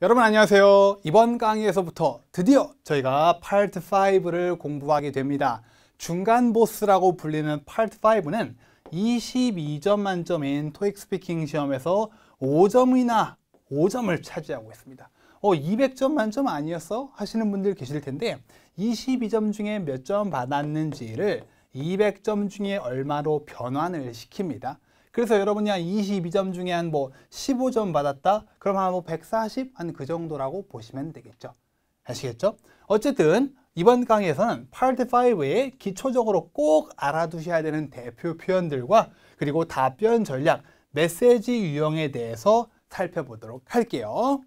여러분 안녕하세요. 이번 강의에서부터 드디어 저희가 파트 5를 공부하게 됩니다. 중간 보스라고 불리는 파트 5는 22점 만점인 토익 스피킹 시험에서 5점을 차지하고 있습니다. 200점 만점 아니었어? 하시는 분들 계실 텐데 22점 중에 몇 점 받았는지를 200점 중에 얼마로 변환을 시킵니다. 그래서 여러분이 한 22점 중에 한 15점 받았다? 그럼 한 140? 한 그 정도라고 보시면 되겠죠. 아시겠죠? 어쨌든 이번 강의에서는 파트 5에 기초적으로 꼭 알아두셔야 되는 대표 표현들과 그리고 답변 전략, 메시지 유형에 대해서 살펴보도록 할게요.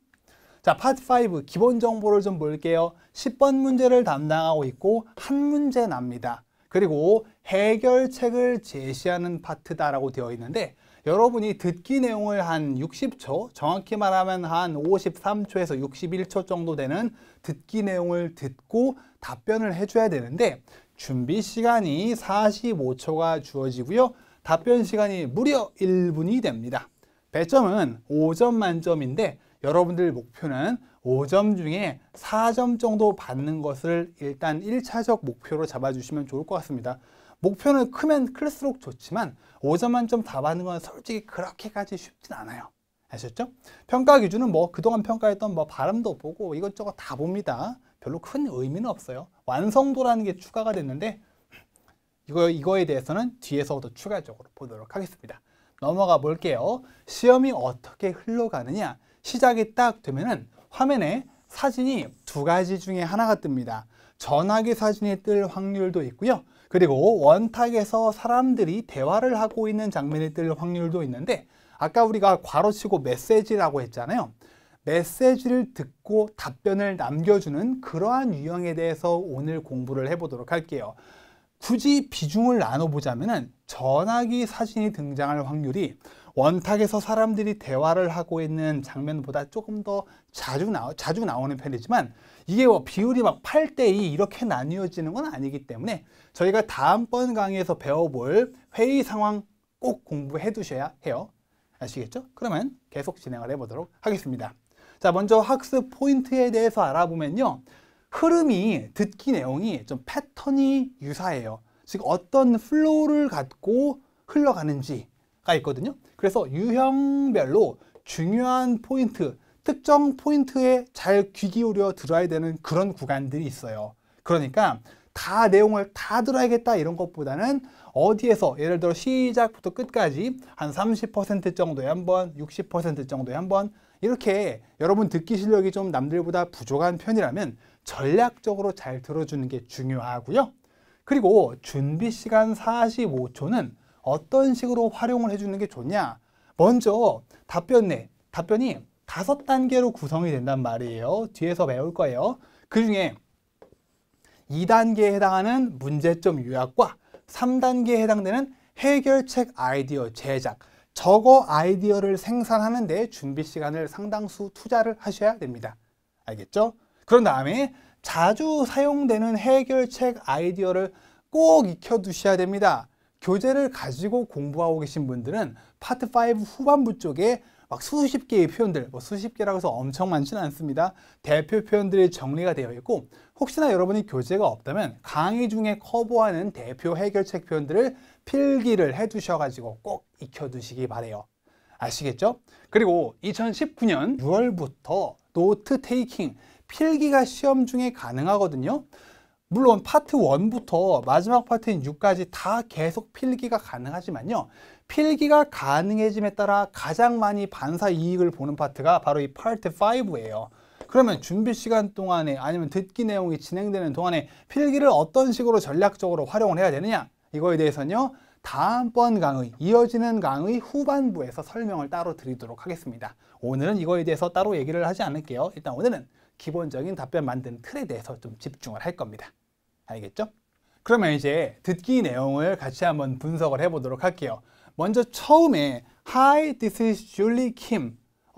자, 파트 5 기본 정보를 좀 볼게요. 10번 문제를 담당하고 있고 한 문제 납니다. 그리고 해결책을 제시하는 파트다라고 되어 있는데 여러분이 듣기 내용을 한 60초, 정확히 말하면 한 53초에서 61초 정도 되는 듣기 내용을 듣고 답변을 해줘야 되는데 준비 시간이 45초가 주어지고요. 답변 시간이 무려 1분이 됩니다. 배점은 5점 만점인데 여러분들 목표는 5점 중에 4점 정도 받는 것을 일단 1차적 목표로 잡아주시면 좋을 것 같습니다. 목표는 크면 클수록 좋지만 5점 만점 다 받는 건 솔직히 그렇게까지 쉽진 않아요. 아셨죠? 평가 기준은 그동안 평가했던 발음도 보고 이것저것 다 봅니다. 별로 큰 의미는 없어요. 완성도라는 게 추가가 됐는데 이거에 대해서는 뒤에서 더 추가적으로 보도록 하겠습니다. 넘어가 볼게요. 시험이 어떻게 흘러가느냐. 시작이 딱 되면은 화면에 사진이 두 가지 중에 하나가 뜹니다. 전화기 사진이 뜰 확률도 있고요. 그리고 원탁에서 사람들이 대화를 하고 있는 장면이 뜰 확률도 있는데 아까 우리가 괄호치고 메시지라고 했잖아요. 메시지를 듣고 답변을 남겨주는 그러한 유형에 대해서 오늘 공부를 해보도록 할게요. 굳이 비중을 나눠보자면 전화기 사진이 등장할 확률이 원탁에서 사람들이 대화를 하고 있는 장면보다 조금 더 자주 나오는 편이지만 이게 비율이 8대2 이렇게 나뉘어지는 건 아니기 때문에 저희가 다음번 강의에서 배워볼 회의 상황 꼭 공부해 두셔야 해요. 아시겠죠? 그러면 계속 진행을 해보도록 하겠습니다. 자, 먼저 학습 포인트에 대해서 알아보면요. 흐름이 듣기 내용이 좀 패턴이 유사해요. 즉 어떤 플로우를 갖고 흘러가는지가 있거든요. 그래서 유형별로 중요한 포인트, 특정 포인트에 잘 귀 기울여 들어야 되는 그런 구간들이 있어요. 그러니까 다 내용을 다 들어야겠다 이런 것보다는 어디에서 예를 들어 시작부터 끝까지 한 30% 정도에 한 번, 60% 정도에 한 번 이렇게 여러분 듣기 실력이 좀 남들보다 부족한 편이라면 전략적으로 잘 들어주는 게 중요하고요. 그리고 준비 시간 45초는 어떤 식으로 활용을 해주는 게 좋냐? 먼저 답변이 5단계로 구성이 된단 말이에요. 뒤에서 배울 거예요. 그 중에 2단계에 해당하는 문제점 요약과 3단계에 해당되는 해결책 아이디어 제작, 저거 아이디어를 생산하는 데 준비 시간을 상당수 투자를 하셔야 됩니다. 알겠죠? 그런 다음에 자주 사용되는 해결책 아이디어를 꼭 익혀두셔야 됩니다. 교재를 가지고 공부하고 계신 분들은 파트 5 후반부 쪽에 수십 개의 표현들, 수십 개라고 해서 엄청 많지는 않습니다. 대표 표현들이 정리가 되어 있고 혹시나 여러분이 교재가 없다면 강의 중에 커버하는 대표 해결책 표현들을 필기를 해두셔가지고 꼭 익혀두시기 바래요. 아시겠죠? 그리고 2019년 6월부터 노트 테이킹, 필기가 시험 중에 가능하거든요. 물론 파트 1부터 마지막 파트인 6까지 다 계속 필기가 가능하지만요. 필기가 가능해짐에 따라 가장 많이 반사 이익을 보는 파트가 바로 이 파트 5예요. 그러면 준비 시간 동안에 아니면 듣기 내용이 진행되는 동안에 필기를 어떤 식으로 전략적으로 활용을 해야 되느냐? 이거에 대해서는요. 다음번 강의, 이어지는 강의 후반부에서 설명을 따로 드리도록 하겠습니다. 오늘은 이거에 대해서 따로 얘기를 하지 않을게요. 일단 오늘은 기본적인 답변 만드는 틀에 대해서 좀 집중을 할 겁니다. 알겠죠? 그러면 이제 듣기 내용을 같이 한번 분석을 해보도록 할게요. 먼저 처음에 Hi, this is Julie Kim.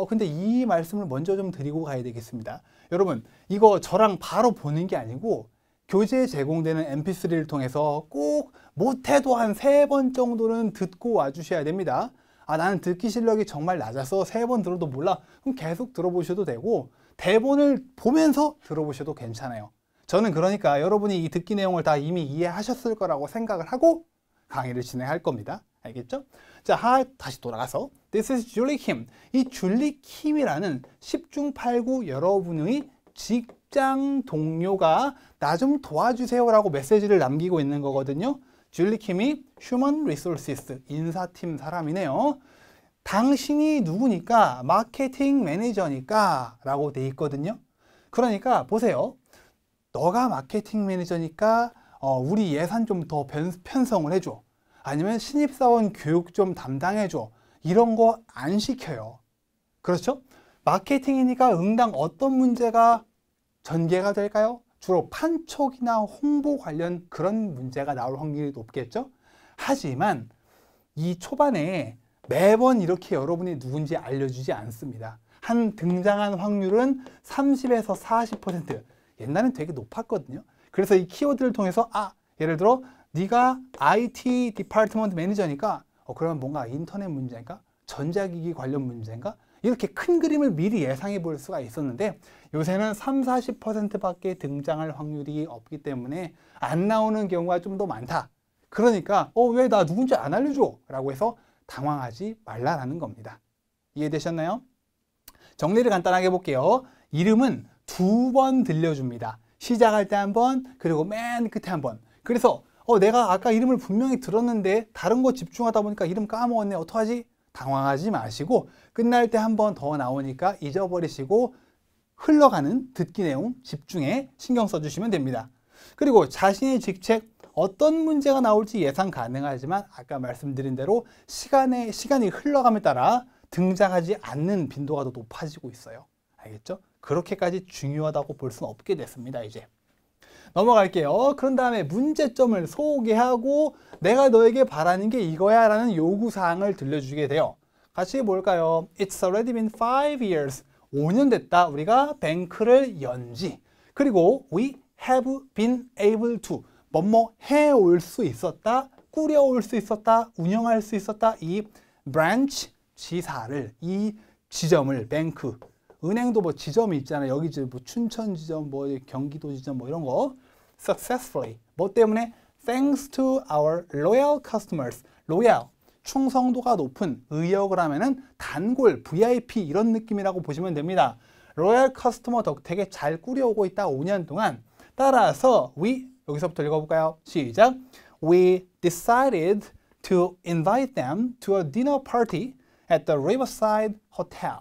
근데 이 말씀을 먼저 좀 드리고 가야 되겠습니다. 여러분, 이거 저랑 바로 보는 게 아니고 교재에 제공되는 mp3를 통해서 꼭 못해도 한 3번 정도는 듣고 와주셔야 됩니다. 아, 나는 듣기 실력이 정말 낮아서 3번 들어도 몰라. 그럼 계속 들어보셔도 되고 대본을 보면서 들어보셔도 괜찮아요. 저는 그러니까 여러분이 이 듣기 내용을 다 이미 이해하셨을 거라고 생각을 하고 강의를 진행할 겁니다. 알겠죠? 자, 다시 돌아가서 This is Julie Kim. 이 줄리 킴이라는 10중 8구 여러분의 직장 동료가 나 좀 도와주세요 라고 메시지를 남기고 있는 거거든요. 줄리 킴이 Human Resources 인사팀 사람이네요. 당신이 누구니까? 마케팅 매니저니까 라고 돼 있거든요. 그러니까 보세요. 너가 마케팅 매니저니까 우리 예산 좀 더 편성을 해줘. 아니면 신입사원 교육 좀 담당해줘. 이런 거 안 시켜요. 그렇죠? 마케팅이니까 응당 어떤 문제가 전개가 될까요? 주로 판촉이나 홍보 관련 그런 문제가 나올 확률이 높겠죠? 하지만 이 초반에 매번 이렇게 여러분이 누군지 알려주지 않습니다. 한 등장한 확률은 30에서 40%. 옛날엔 되게 높았거든요. 그래서 이 키워드를 통해서 예를 들어 네가 IT 디파트먼트 매니저니까 그러면 뭔가 인터넷 문제인가? 전자기기 관련 문제인가? 이렇게 큰 그림을 미리 예상해 볼 수가 있었는데 요새는 30~40%밖에 등장할 확률이 없기 때문에 안 나오는 경우가 좀 더 많다. 그러니까 왜 나 누군지 안 알려줘? 라고 해서 당황하지 말라라는 겁니다. 이해되셨나요? 정리를 간단하게 해볼게요. 이름은 2번 들려줍니다. 시작할 때 한 번, 그리고 맨 끝에 한 번. 그래서 내가 아까 이름을 분명히 들었는데 다른 거 집중하다 보니까 이름 까먹었네. 어떡하지? 당황하지 마시고 끝날 때 한 번 더 나오니까 잊어버리시고 흘러가는 듣기 내용 집중해 신경 써주시면 됩니다. 그리고 자신의 직책 어떤 문제가 나올지 예상 가능하지만 아까 말씀드린 대로 시간이 흘러감에 따라 등장하지 않는 빈도가 더 높아지고 있어요. 알겠죠? 그렇게까지 중요하다고 볼 수는 없게 됐습니다. 이제 넘어갈게요. 그런 다음에 문제점을 소개하고 내가 너에게 바라는 게 이거야 라는 요구사항을 들려주게 돼요. 같이 볼까요? It's already been 5 years. 5년 됐다. 우리가 뱅크를 연지. 그리고 we have been able to. 뭐뭐 해올 수 있었다. 꾸려올 수 있었다. 운영할 수 있었다. 이 branch 지사를, 이 지점을, 뱅크. 은행도 뭐 지점이 있잖아요. 여기 뭐 춘천 지점, 뭐 경기도 지점, 뭐 이런 거. Successfully. 뭐 때문에? Thanks to our loyal customers. loyal. 충성도가 높은 의역을 하면은 단골, VIP 이런 느낌이라고 보시면 됩니다. 로얄 커스터머 덕택에 잘 꾸려오고 있다 5년 동안. 따라서 여기서부터 읽어볼까요? 시작. We decided to invite them to a dinner party at the Riverside Hotel.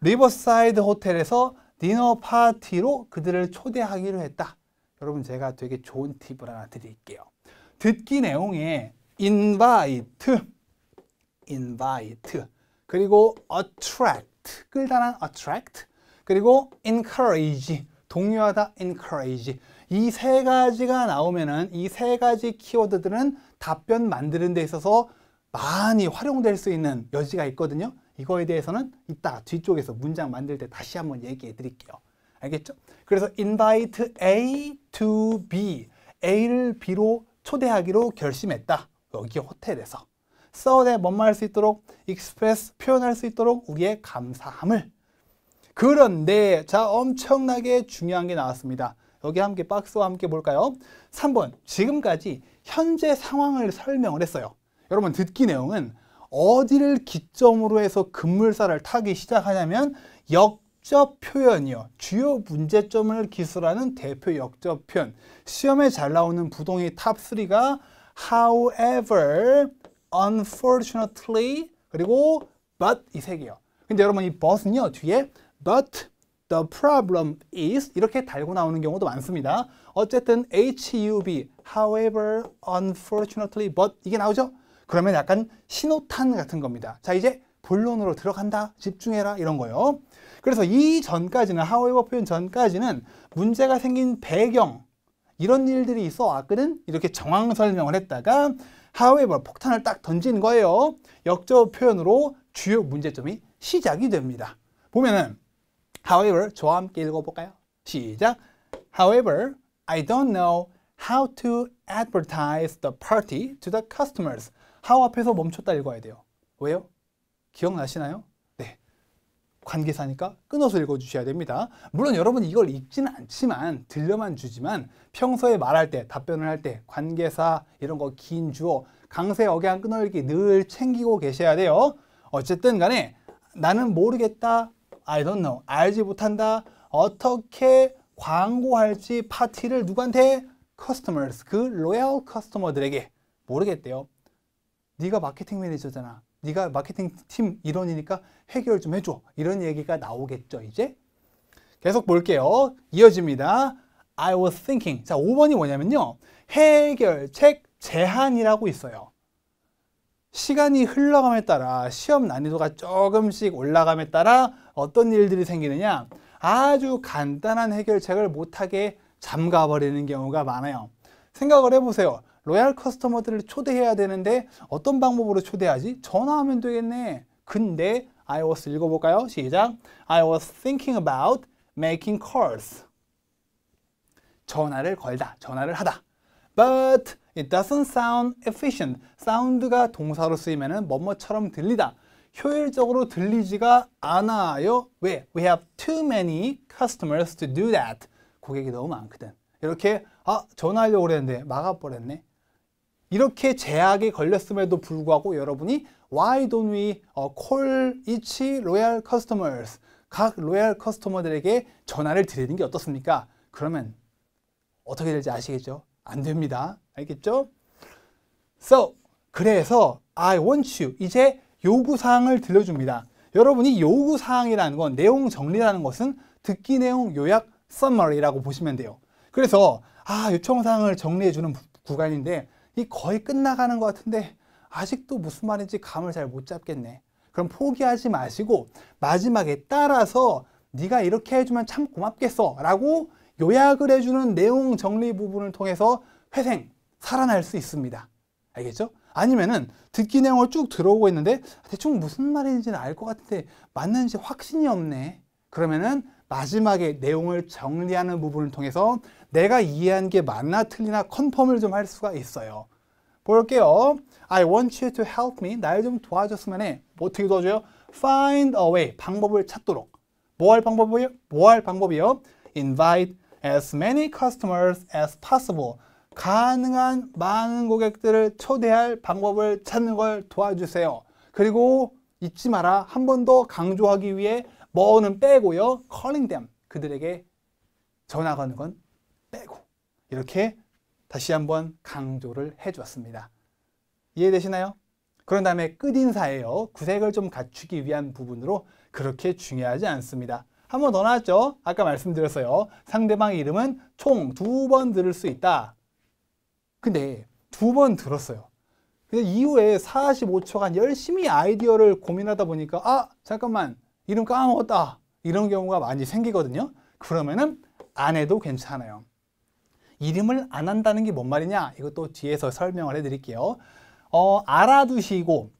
리버사이드 호텔에서 디너 파티로 그들을 초대하기로 했다. 여러분 제가 되게 좋은 팁을 하나 드릴게요. 듣기 내용에 invite, 그리고 attract, 끌다란 attract, 그리고 encourage, 동요하다 encourage. 이 세 가지가 나오면은 이 세 가지 키워드들은 답변 만드는 데 있어서 많이 활용될 수 있는 여지가 있거든요. 이거에 대해서는 이따 뒤쪽에서 문장 만들 때 다시 한번 얘기해 드릴게요. 알겠죠? 그래서 invite A to B, A를 B로 초대하기로 결심했다. 여기 호텔에서. so that 뭐뭐 할 수 있도록, express 표현할 수 있도록 우리의 감사함을. 그런데 자, 엄청나게 중요한 게 나왔습니다. 여기 함께 박스와 함께 볼까요? 3번, 지금까지 현재 상황을 설명을 했어요. 여러분 듣기 내용은 어디를 기점으로 해서 급물살을 타기 시작하냐면 역접 표현이요. 주요 문제점을 기술하는 대표 역접 표현. 시험에 잘 나오는 부동의 탑3가 however, unfortunately, 그리고 but 이 세 개요. 근데 여러분 이 but은요. 뒤에 but the problem is 이렇게 달고 나오는 경우도 많습니다. 어쨌든 HUB, however, unfortunately, but 이게 나오죠? 그러면 약간 신호탄 같은 겁니다. 자, 이제 본론으로 들어간다. 집중해라. 이런 거요. 그래서 이 전까지는 however 표현 전까지는 문제가 생긴 배경 이런 일들이 있어 왔거든. 이렇게 정황 설명을 했다가 however 폭탄을 딱 던진 거예요. 역접 표현으로 주요 문제점이 시작이 됩니다. 보면은 however 저와 함께 읽어볼까요? 시작. However, I don't know how to advertise the party to the customers. how 앞에서 멈췄다 읽어야 돼요. 왜요? 기억나시나요? 네. 관계사니까 끊어서 읽어주셔야 됩니다. 물론 여러분 이걸 읽지는 않지만 들려만 주지만 평소에 말할 때, 답변을 할 때 관계사 이런 거 긴 주어, 강세, 억양, 끊어읽기 늘 챙기고 계셔야 돼요. 어쨌든 간에 나는 모르겠다, I don't know, 알지 못한다, 어떻게 광고할지 파티를 누구한테? customers, 그 로얄 커스터머들에게. 모르겠대요. 네가 마케팅 매니저잖아. 네가 마케팅 팀 일원이니까 해결 좀 해줘. 이런 얘기가 나오겠죠, 이제? 계속 볼게요. 이어집니다. I was thinking. 자, 5번이 뭐냐면요. 해결책 제한이라고 있어요. 시간이 흘러감에 따라 시험 난이도가 조금씩 올라감에 따라 어떤 일들이 생기느냐. 아주 간단한 해결책을 못하게 잠가버리는 경우가 많아요. 생각을 해보세요. 로얄 커스터머들을 초대해야 되는데 어떤 방법으로 초대하지? 전화하면 되겠네. 근데 I was 읽어볼까요? 시작. I was thinking about making calls. 전화를 걸다, 전화를 하다. But it doesn't sound efficient. 사운드가 동사로 쓰이면 뭐뭐처럼 들리다. 효율적으로 들리지가 않아요. 왜? We have too many customers to do that. 고객이 너무 많거든. 이렇게 전화하려고 그랬는데 막아버렸네. 이렇게 제약에 걸렸음에도 불구하고 여러분이 Why don't we call each loyal customers? 각 로얄 커스터머들에게 전화를 드리는 게 어떻습니까? 그러면 어떻게 될지 아시겠죠? 안 됩니다. 알겠죠? So, 그래서 I want you. 이제 요구사항을 들려줍니다. 여러분이 요구사항이라는 건 내용 정리라는 것은 듣기 내용 요약 summary라고 보시면 돼요. 그래서 요청사항을 정리해주는 구간인데 이 거의 끝나가는 것 같은데 아직도 무슨 말인지 감을 잘 못 잡겠네. 그럼 포기하지 마시고 마지막에 따라서 네가 이렇게 해주면 참 고맙겠어 라고 요약을 해주는 내용 정리 부분을 통해서 회생, 살아날 수 있습니다. 알겠죠? 아니면은 듣기 내용을 쭉 들어오고 있는데 대충 무슨 말인지는 알 것 같은데 맞는지 확신이 없네. 그러면은 마지막에 내용을 정리하는 부분을 통해서 내가 이해한 게 맞나 틀리나 컨펌을 좀 할 수가 있어요. 볼게요. I want you to help me. 날 좀 도와줬으면 해. 어떻게 도와줘요? Find a way. 방법을 찾도록. 뭐 할 방법이요? Invite as many customers as possible. 가능한 많은 고객들을 초대할 방법을 찾는 걸 도와주세요. 그리고 잊지 마라. 한 번 더 강조하기 위해 뭐는 빼고요. calling them. 그들에게 전화 거는 건 빼고. 이렇게 다시 한번 강조를 해주었습니다. 이해되시나요? 그런 다음에 끝인사예요. 구색을 좀 갖추기 위한 부분으로 그렇게 중요하지 않습니다. 한 번 더 나왔죠? 아까 말씀드렸어요. 상대방의 이름은 총 2번 들을 수 있다. 근데 2번 들었어요. 근데 이후에 45초간 열심히 아이디어를 고민하다 보니까 잠깐만 이름 까먹었다. 이런 경우가 많이 생기거든요. 그러면은 안 해도 괜찮아요. 이름을 안 한다는 게 뭔 말이냐? 이것도 뒤에서 설명을 해드릴게요. 알아두시고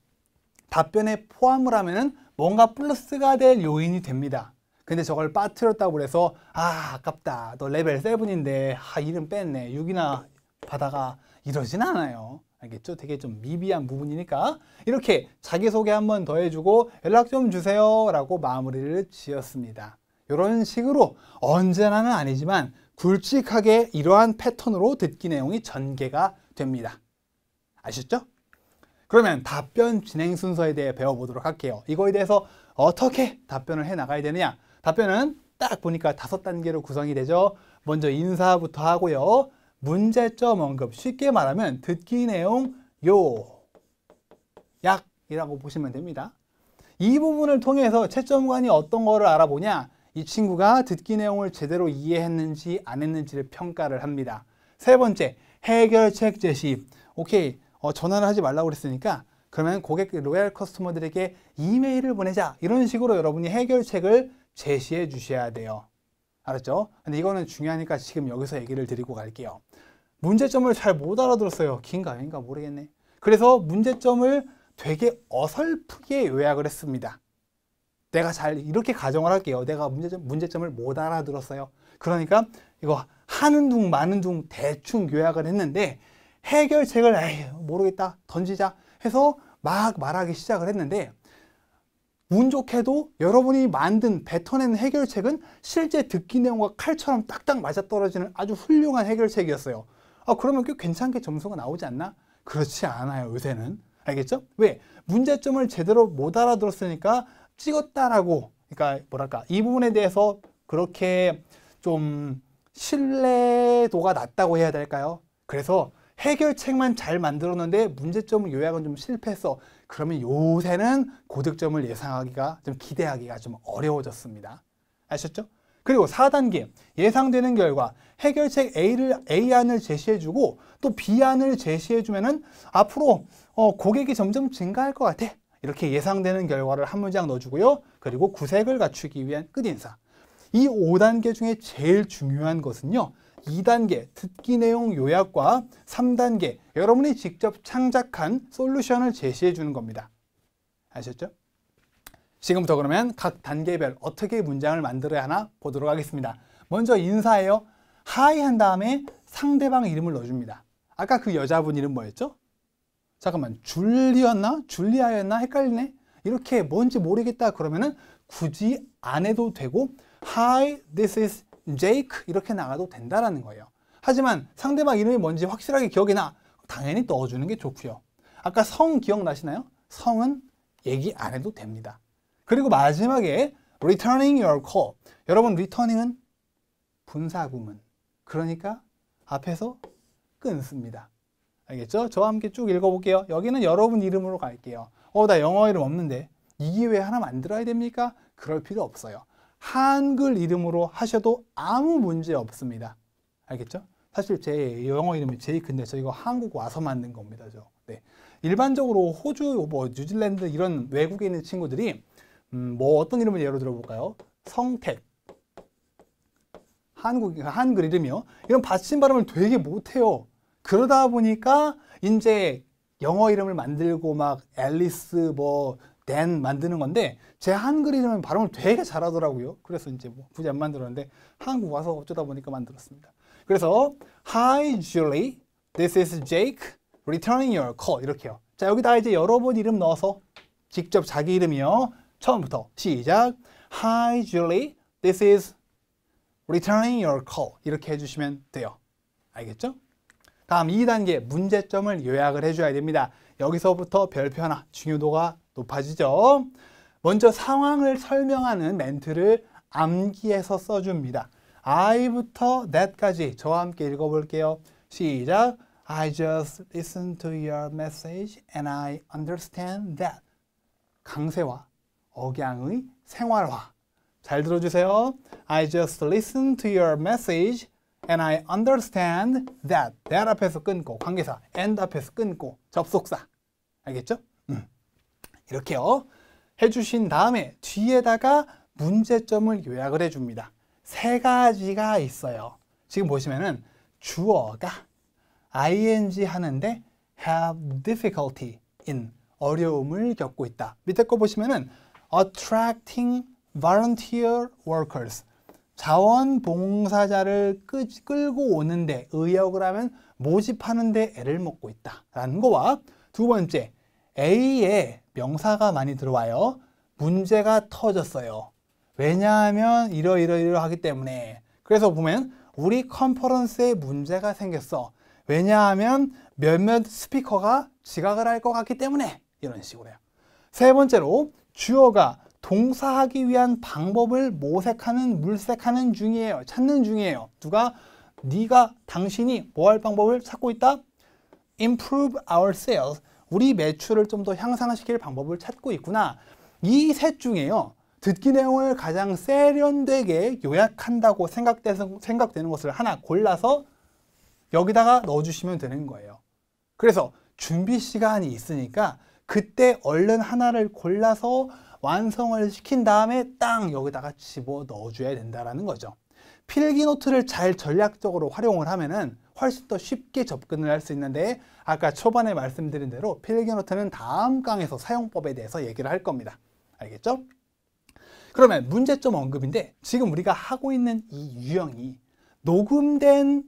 답변에 포함을 하면은 뭔가 플러스가 될 요인이 됩니다. 근데 저걸 빠뜨렸다고 해서 아깝다. 너 레벨 7인데 이름 뺐네. 6이나 받아가 이러진 않아요. 알겠죠? 되게 좀 미비한 부분이니까 이렇게 자기소개 한번 더 해주고 연락 좀 주세요 라고 마무리를 지었습니다. 이런 식으로 언제나는 아니지만 굵직하게 이러한 패턴으로 듣기 내용이 전개가 됩니다. 아셨죠? 그러면 답변 진행 순서에 대해 배워보도록 할게요. 이거에 대해서 어떻게 답변을 해 나가야 되느냐? 답변은 딱 보니까 5단계로 구성이 되죠. 먼저 인사부터 하고요. 문제점 언급, 쉽게 말하면 듣기 내용 요약이라고 보시면 됩니다. 이 부분을 통해서 채점관이 어떤 거를 알아보냐? 이 친구가 듣기 내용을 제대로 이해했는지 안 했는지를 평가를 합니다. 세 번째, 해결책 제시. 오케이, 전화를 하지 말라고 그랬으니까 그러면 고객 로얄 커스터머들에게 이메일을 보내자. 이런 식으로 여러분이 해결책을 제시해 주셔야 돼요. 알았죠? 근데 이거는 중요하니까 지금 여기서 얘기를 드리고 갈게요. 문제점을 잘 못 알아들었어요. 긴가 모르겠네. 그래서 문제점을 되게 어설프게 요약을 했습니다. 내가 잘 이렇게 가정을 할게요. 내가 문제점을 못 알아들었어요. 그러니까 이거 하는 둥 마는 둥 대충 요약을 했는데 해결책을 모르겠다 던지자 해서 막 말하기 시작을 했는데 운 좋게도 여러분이 만든 뱉어낸 해결책은 실제 듣기 내용과 칼처럼 딱딱 맞아떨어지는 아주 훌륭한 해결책이었어요. 그러면 꽤 괜찮게 점수가 나오지 않나? 그렇지 않아요, 요새는. 알겠죠? 왜? 문제점을 제대로 못 알아들었으니까 찍었다라고, 그러니까 뭐랄까, 이 부분에 대해서 그렇게 좀 신뢰도가 낮다고 해야 될까요? 그래서 해결책만 잘 만들었는데 문제점 요약은 좀 실패했어. 그러면 요새는 고득점을 예상하기가, 좀 기대하기가 좀 어려워졌습니다. 아셨죠? 그리고 4단계 예상되는 결과 해결책 A안을 제시해주고 또 B안을 제시해주면은 앞으로 고객이 점점 증가할 것 같아. 이렇게 예상되는 결과를 한 문장 넣어주고요. 그리고 구색을 갖추기 위한 끝인사. 이 5단계 중에 제일 중요한 것은요. 2단계 듣기 내용 요약과 3단계 여러분이 직접 창작한 솔루션을 제시해 주는 겁니다. 아셨죠? 지금부터 그러면 각 단계별 어떻게 문장을 만들어야 하나 보도록 하겠습니다. 먼저 인사예요. 하이 한 다음에 상대방 이름을 넣어줍니다. 아까 그 여자분 이름 뭐였죠? 잠깐만, 줄리였나? 줄리아였나? 헷갈리네? 이렇게 뭔지 모르겠다 그러면은 굳이 안 해도 되고 Hi, this is Jake 이렇게 나가도 된다라는 거예요. 하지만 상대방 이름이 뭔지 확실하게 기억이 나. 당연히 넣어주는 게 좋고요. 아까 성 기억나시나요? 성은 얘기 안 해도 됩니다. 그리고 마지막에 returning your call. 여러분 returning은 분사구문. 그러니까 앞에서 끊습니다. 알겠죠? 저와 함께 쭉 읽어볼게요. 여기는 여러분 이름으로 갈게요. 나 영어 이름 없는데 이 기회에 하나 만들어야 됩니까? 그럴 필요 없어요. 한글 이름으로 하셔도 아무 문제 없습니다. 알겠죠? 사실 제 영어 이름이 제이크인데 저 이거 한국 와서 만든 겁니다. 네. 일반적으로 호주, 뉴질랜드 이런 외국에 있는 친구들이 어떤 이름을 예로 들어볼까요? 성택. 한글 이름이요. 이런 받침 발음을 되게 못해요. 그러다 보니까 이제 영어 이름을 만들고 막 앨리스 댄 만드는 건데 제 한글 이름은 발음을 되게 잘하더라고요. 그래서 이제 굳이 안 만들었는데 한국 와서 어쩌다 보니까 만들었습니다. 그래서 Hi Julie, this is Jake, returning your call 이렇게요. 자, 여기다 이제 여러분 이름 넣어서 직접 자기 이름이요. 처음부터 시작. Hi Julie, this is returning your call 이렇게 해주시면 돼요. 알겠죠? 다음 2단계 문제점을 요약을 해줘야 됩니다. 여기서부터 별표 하나 중요도가 높아지죠. 먼저 상황을 설명하는 멘트를 암기해서 써줍니다. I부터 that까지 저와 함께 읽어볼게요. 시작. I just listened to your message and I understand that. 강세와 억양의 생활화. 잘 들어주세요. I just listened to your message and I understand that. that 앞에서 끊고 관계사 and 앞에서 끊고 접속사. 알겠죠? 이렇게요. 해주신 다음에 뒤에다가 문제점을 요약을 해줍니다. 3가지가 있어요. 지금 보시면은 주어가 ing 하는데 have difficulty in 어려움을 겪고 있다. 밑에 거 보시면은 attracting volunteer workers 자원봉사자를 끌고 오는데 의역을 하면 모집하는데 애를 먹고 있다 라는 거와 두 번째 A에 명사가 많이 들어와요. 문제가 터졌어요. 왜냐하면 이러하기 때문에. 그래서 보면 우리 컨퍼런스에 문제가 생겼어. 왜냐하면 몇몇 스피커가 지각을 할 것 같기 때문에. 이런 식으로요. 세 번째로 주어가 동사하기 위한 방법을 물색하는 중이에요. 찾는 중이에요. 누가? 네가, 당신이 뭐 할 방법을 찾고 있다? Improve our sales. 우리 매출을 좀 더 향상시킬 방법을 찾고 있구나. 이 셋 중에요. 듣기 내용을 가장 세련되게 요약한다고 생각되는 것을 하나 골라서 여기다가 넣어주시면 되는 거예요. 그래서 준비 시간이 있으니까 그때 얼른 하나를 골라서 완성을 시킨 다음에 딱 여기다가 집어 넣어줘야 된다는 거죠. 필기 노트를 잘 전략적으로 활용을 하면은 훨씬 더 쉽게 접근을 할 수 있는데 아까 초반에 말씀드린 대로 필기노트는 다음 강에서 사용법에 대해서 얘기를 할 겁니다. 알겠죠? 그러면 문제점 언급인데 지금 우리가 하고 있는 이 유형이 녹음된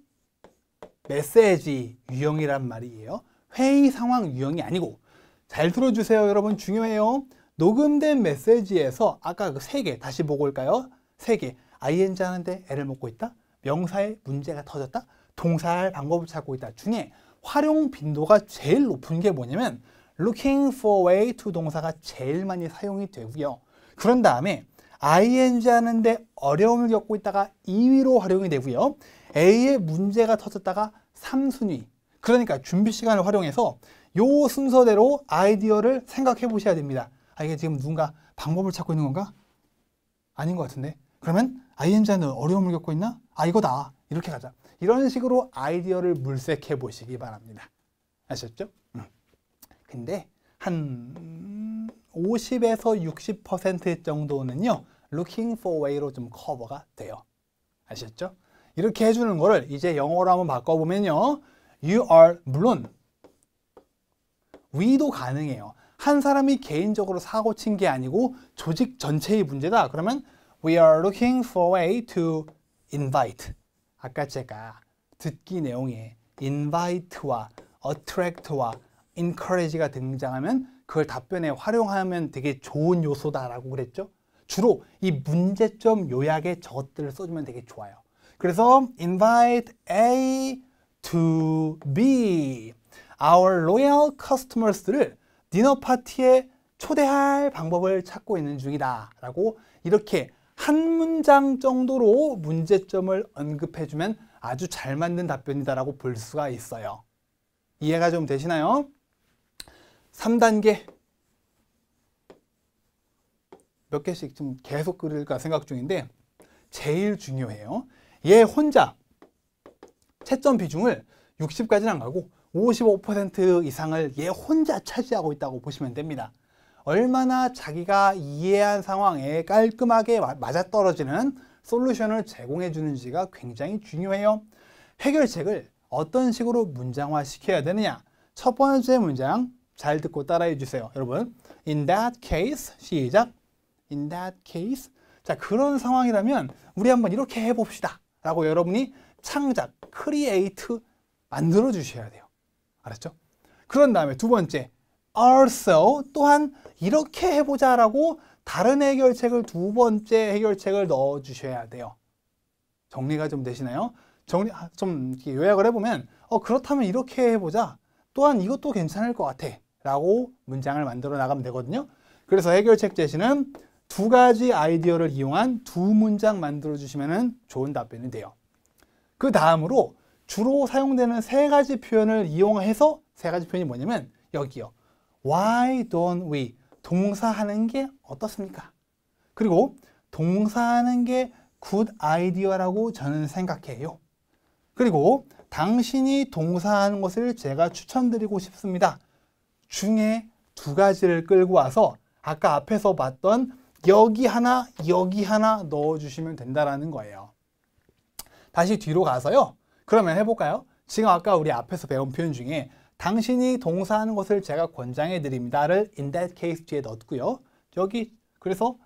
메시지 유형이란 말이에요. 회의 상황 유형이 아니고 잘 들어주세요. 여러분 중요해요. 녹음된 메시지에서 아까 그 3개 다시 보고 올까요? 3개. ing 하는데 애를 먹고 있다. 명사에 문제가 터졌다. 동사할 방법을 찾고 있다. 중에 활용 빈도가 제일 높은 게 뭐냐면 looking for way to 동사가 제일 많이 사용이 되고요. 그런 다음에 ing 하는데 어려움을 겪고 있다가 2위로 활용이 되고요. A에 문제가 터졌다가 3순위. 그러니까 준비 시간을 활용해서 요 순서대로 아이디어를 생각해 보셔야 됩니다. 이게 지금 누군가 방법을 찾고 있는 건가? 아닌 것 같은데. 그러면 ing는 어려움을 겪고 있나? 이거다. 이렇게 가자. 이런 식으로 아이디어를 물색해 보시기 바랍니다. 아셨죠? 근데 한 50에서 60% 정도는요. looking for way로 좀 커버가 돼요. 아셨죠? 이렇게 해주는 거를 이제 영어로 한번 바꿔보면요. You are, 물론 we도 가능해요. 한 사람이 개인적으로 사고 친 게 아니고 조직 전체의 문제다. 그러면 we are looking for a way to invite. 아까 제가 듣기 내용에 invite와 attract와 encourage가 등장하면 그걸 답변에 활용하면 되게 좋은 요소다라고 그랬죠. 주로 이 문제점 요약에 저것들을 써주면 되게 좋아요. 그래서 invite A to B. Our loyal customers들을 디너 파티에 초대할 방법을 찾고 있는 중이다 라고 이렇게 한 문장 정도로 문제점을 언급해주면 아주 잘 만든 답변이다 라고 볼 수가 있어요. 이해가 좀 되시나요? 3단계 몇 개씩 좀 계속 그릴까 생각 중인데 제일 중요해요. 얘 혼자 채점 비중을 60까지는 안 가고 55% 이상을 얘 혼자 차지하고 있다고 보시면 됩니다. 얼마나 자기가 이해한 상황에 깔끔하게 맞아떨어지는 솔루션을 제공해 주는지가 굉장히 중요해요. 해결책을 어떤 식으로 문장화 시켜야 되느냐. 첫 번째 문장 잘 듣고 따라해 주세요. 여러분, in that case, 시작. in that case. 자, 그런 상황이라면 우리 한번 이렇게 해봅시다 라고 여러분이 창작, create 만들어 주셔야 돼요. 알았죠? 그런 다음에 두 번째, also 또한 이렇게 해보자 라고 다른 해결책을 두 번째 해결책을 넣어 주셔야 돼요. 정리가 좀 되시나요? 좀 요약을 해보면 그렇다면 이렇게 해보자. 또한 이것도 괜찮을 것 같아 라고 문장을 만들어 나가면 되거든요. 그래서 해결책 제시는 두 가지 아이디어를 이용한 두 문장 만들어 주시면 좋은 답변이 돼요. 그 다음으로 주로 사용되는 세 가지 표현을 이용해서 세 가지 표현이 뭐냐면 여기요. Why don't we? 동사하는 게 어떻습니까? 그리고 동사하는 게 good idea라고 저는 생각해요. 그리고 당신이 동사하는 것을 제가 추천드리고 싶습니다. 중에 두 가지를 끌고 와서 아까 앞에서 봤던 여기 하나 넣어주시면 된다는 거예요. 다시 뒤로 가서요. 그러면 해볼까요? 지금 아까 우리 앞에서 배운 표현 중에 당신이 동사하는 것을 제가 권장해 드립니다를 in that case 뒤에 넣었고요. 여기 그래서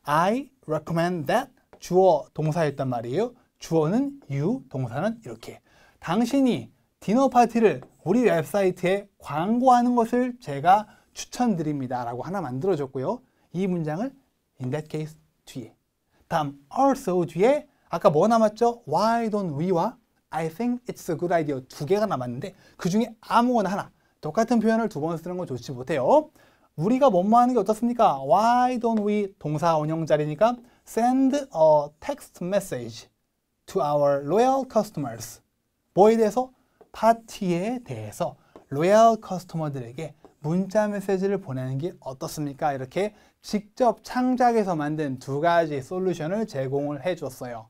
I recommend that 주어 동사였단 말이에요. 주어는 you, 동사는 이렇게. 당신이 디너 파티를 우리 웹사이트에 광고하는 것을 제가 추천드립니다 라고 하나 만들어줬고요. 이 문장을 in that case 뒤에. 다음 also 뒤에 아까 뭐 남았죠? Why don't we와 I think it's a good idea 두 개가 남았는데 그 중에 아무거나 하나 똑같은 표현을 두 번 쓰는 건 좋지 못해요. 우리가 뭐뭐 하는 게 어떻습니까? Why don't we 동사 원형자리니까 send a text message to our loyal customers. 뭐에 대해서? 파티에 대해서 로얄 커스터머들에게 문자 메시지를 보내는 게 어떻습니까? 이렇게 직접 창작해서 만든 두 가지 솔루션을 제공을 해줬어요.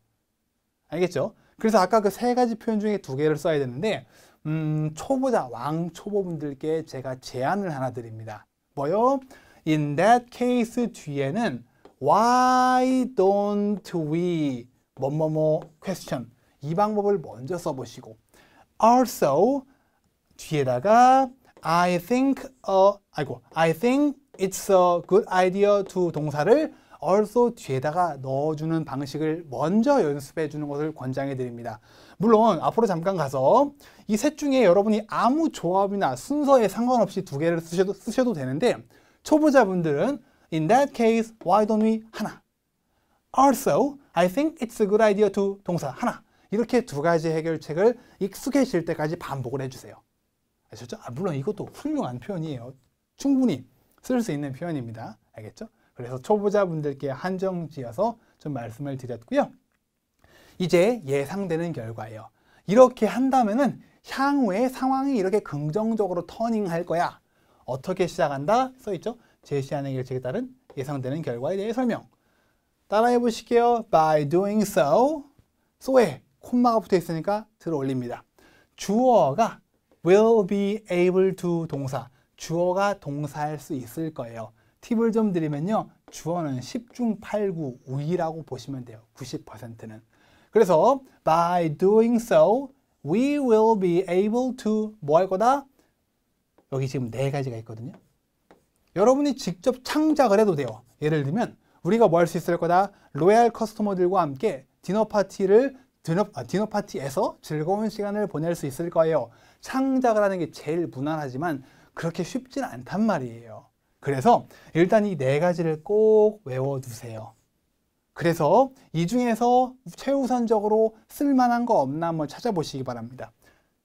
알겠죠? 그래서 아까 그 세 가지 표현 중에 두 개를 써야 되는데 초보자, 왕초보분들께 제가 제안을 하나 드립니다. 뭐요? In that case 뒤에는 Why don't we 뭐뭐뭐 question 이 방법을 먼저 써보시고 also 뒤에다가 I think it's a good idea to 동사를 also 뒤에다가 넣어주는 방식을 먼저 연습해 주는 것을 권장해 드립니다. 물론 앞으로 잠깐 가서 이 셋 중에 여러분이 아무 조합이나 순서에 상관없이 두 개를 쓰셔도 되는데, 초보자분들은 in that case, why don't we 하나, also, I think it's a good idea to 동사 하나, 이렇게 두 가지 해결책을 익숙해질 때까지 반복을 해주세요. 아셨죠? 물론 이것도 훌륭한 표현이에요. 충분히 쓸 수 있는 표현입니다. 알겠죠? 그래서 초보자분들께 한정지어서 좀 말씀을 드렸고요. 이제 예상되는 결과예요. 이렇게 한다면은 향후에 상황이 이렇게 긍정적으로 터닝할 거야. 어떻게 시작한다? 써있죠? 제시하는 해결책에 따른 예상되는 결과에 대해 설명. 따라해 보실게요. By doing so. so에 콤마가 붙어 있으니까 들어 올립니다. 주어가 will be able to 동사. 주어가 동사할 수 있을 거예요. 팁을 좀 드리면요. 주어는 10중 8구 우위라고 보시면 돼요. 90%는. 그래서 by doing so, we will be able to 뭐 할 거다? 여기 지금 네 가지가 있거든요. 여러분이 직접 창작을 해도 돼요. 예를 들면 우리가 뭐 할 수 있을 거다? 로얄 커스터머들과 함께 디너파티에서 즐거운 시간을 보낼 수 있을 거예요. 창작을 하는 게 제일 무난하지만 그렇게 쉽지는 않단 말이에요. 그래서 일단 이 네 가지를 꼭 외워두세요. 그래서 이 중에서 최우선적으로 쓸만한 거 없나 한번 찾아보시기 바랍니다.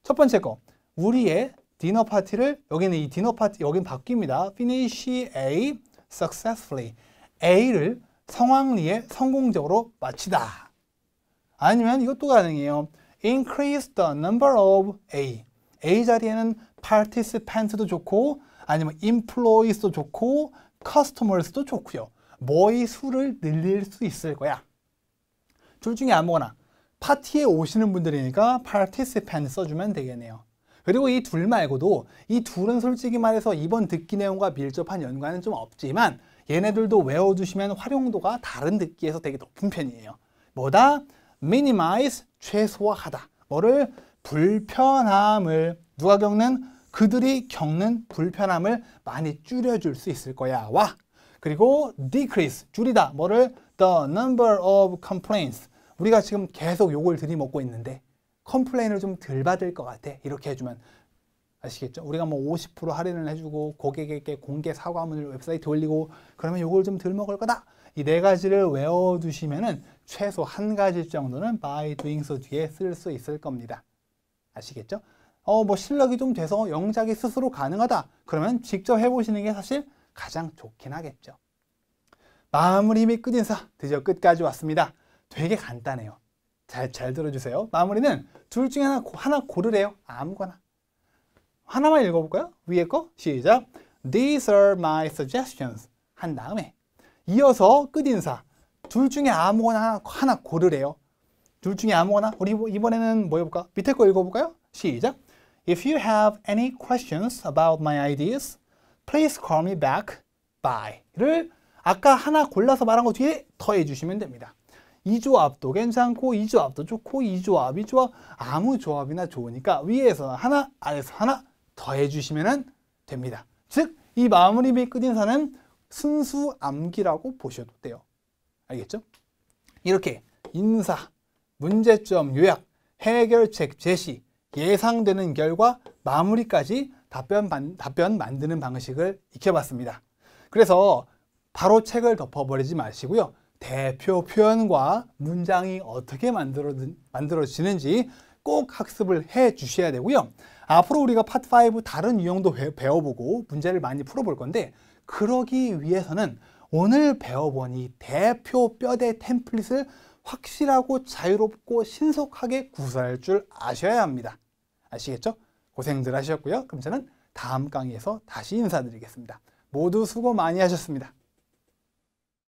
첫 번째 거, 우리의 디너 파티를, 여기는 이 디너 파티, 여긴 바뀝니다. Finish A successfully. A를 성황리에 성공적으로 마치다. 아니면 이것도 가능해요. Increase the number of A. A 자리에는 participants도 좋고, 아니면 employees도 좋고, customers도 좋고요. 뭐의 수를 늘릴 수 있을 거야. 둘 중에 아무거나. 파티에 오시는 분들이니까 participant 써주면 되겠네요. 그리고 이 둘 말고도, 이 둘은 솔직히 말해서 이번 듣기 내용과 밀접한 연관은 좀 없지만 얘네들도 외워두시면 활용도가 다른 듣기에서 되게 높은 편이에요. 뭐다? minimize, 최소화하다. 뭐를? 불편함을, 누가 겪는? 그들이 겪는 불편함을 많이 줄여줄 수 있을 거야. 와. 그리고 decrease, 줄이다. 뭐를? the number of complaints. 우리가 지금 계속 욕을 들이먹고 있는데 컴플레인을 좀 덜 받을 것 같아. 이렇게 해주면 아시겠죠? 우리가 뭐 50% 할인을 해주고 고객에게 공개 사과문을 웹사이트에 올리고 그러면 욕을 좀 덜 먹을 거다. 이 네 가지를 외워두시면은 최소 한 가지 정도는 by doing so 뒤에 쓸 수 있을 겁니다. 아시겠죠? 뭐 실력이 좀 돼서 영작이 스스로 가능하다. 그러면 직접 해보시는 게 사실 가장 좋긴 하겠죠. 마무리 및 끝인사 드디어 끝까지 왔습니다. 되게 간단해요. 잘 들어주세요. 마무리는 둘 중에 하나 고르래요. 아무거나. 하나만 읽어볼까요? 위에 거 시작. These are my suggestions 한 다음에 이어서 끝인사. 둘 중에 아무거나 하나 고르래요. 둘 중에 아무거나. 우리 이번에는 뭐 해볼까? 밑에 거 읽어볼까요? 시작. If you have any questions about my ideas, please call me back by를 아까 하나 골라서 말한 거 뒤에 더해 주시면 됩니다. 이 조합도 괜찮고 이 조합도 좋고 이 조합, 이 조합 아무 조합이나 좋으니까 위에서 하나 아래에서 하나 더해 주시면 됩니다. 즉 이 마무리 및 끝인사는 순수 암기라고 보셔도 돼요. 알겠죠? 이렇게 인사, 문제점 요약, 해결책 제시, 예상되는 결과, 마무리까지 답변 만드는 방식을 익혀봤습니다. 그래서 바로 책을 덮어버리지 마시고요. 대표 표현과 문장이 어떻게 만들어지는지 꼭 학습을 해 주셔야 되고요. 앞으로 우리가 파트 5 다른 유형도 배워보고 문제를 많이 풀어볼 건데 그러기 위해서는 오늘 배워본 이 대표 뼈대 템플릿을 확실하고 자유롭고 신속하게 구사할 줄 아셔야 합니다. 아시겠죠? 고생들 하셨고요. 그럼 저는 다음 강의에서 다시 인사드리겠습니다. 모두 수고 많이 하셨습니다.